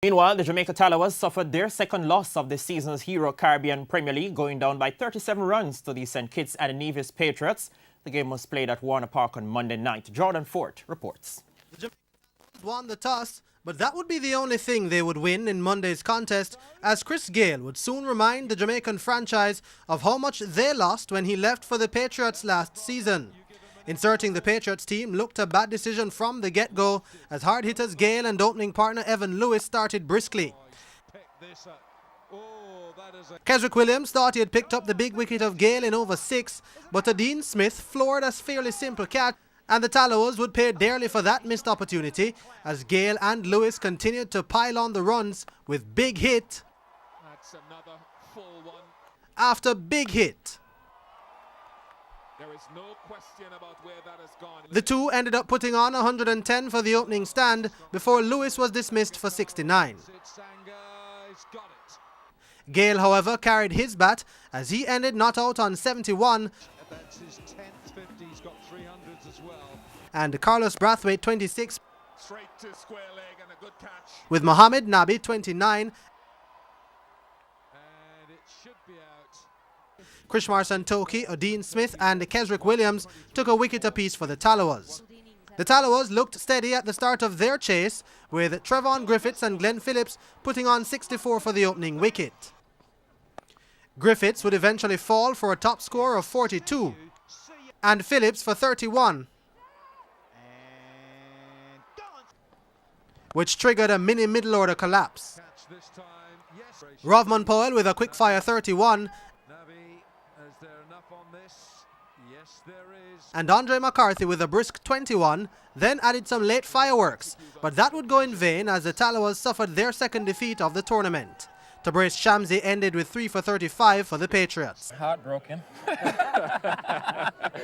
Meanwhile, the Jamaica Tallawahs suffered their second loss of the season's Hero Caribbean Premier League, going down by 37 runs to the St. Kitts and Nevis Patriots. The game was played at Warner Park on Monday night. Jordan Fort reports. The Jamaica Tallawahs won the toss, but that would be the only thing they would win in Monday's contest, as Gayle would soon remind the Jamaican franchise of how much they lost when he left for the Patriots last season. Inserting the Patriots team looked a bad decision from the get-go, as hard hitters Gayle and opening partner Evan Lewis started briskly. Kesrick Williams thought he had picked up the big wicket of Gayle in over 6, but Dean Smith floored a fairly simple catch, and the Tallawahs would pay dearly for that missed opportunity, as Gayle and Lewis continued to pile on the runs with big hit after big hit. There is no question about where that has gone. The two ended up putting on 110 for the opening stand before Lewis was dismissed for 69. Gayle, however, carried his bat as he ended not out on 71, and Carlos Brathwaite 26, with Mohamed Nabi 29, Krishmar Santoki, Dean Smith and Kesrick Williams took a wicket apiece for the Tallawahs. The Tallawahs looked steady at the start of their chase, with Trevon Griffiths and Glenn Phillips putting on 64 for the opening wicket. Griffiths would eventually fall for a top score of 42, and Phillips for 31, which triggered a mini middle order collapse. Rovman Powell with a quick-fire 31, and Andre McCarthy with a brisk 21, then added some late fireworks, but that would go in vain as the Tallawahs suffered their second defeat of the tournament. Tabrice Shamsi ended with 3 for 35 for the Patriots. Heartbroken.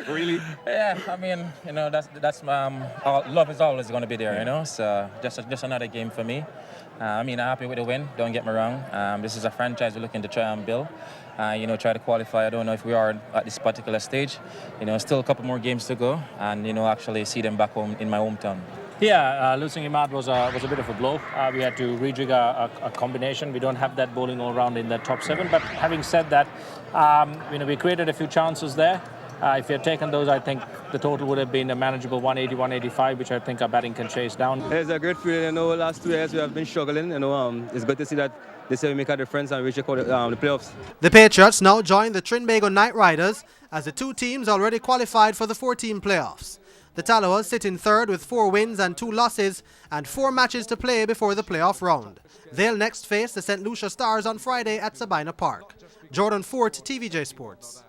Really? Yeah, I mean, you know, love is always going to be there, you know, so just another game for me. I mean, I'm happy with the win, don't get me wrong. This is a franchise we're looking to try and build. You know, try to qualify. I don't know if we are at this particular stage. You know, still a couple more games to go, and, you know, actually see them back home in my hometown. Yeah, losing him out was a bit of a blow. We had to rejig a combination. We don't have that bowling all round in the top 7. But having said that, you know, we created a few chances there. If we had taken those, I think the total would have been a manageable 180, 185, which I think our batting can chase down. It's a great feeling. You know, last 2 years we have been struggling. You know, it's good to see that this year we make a difference and reach the playoffs. The Patriots now join the Trinbago Knight Riders as the two teams already qualified for the 4-team playoffs. The Tallawahs sit in third with 4 wins and 2 losses and 4 matches to play before the playoff round. They'll next face the St. Lucia Stars on Friday at Sabina Park. Jordan Fort, TVJ Sports.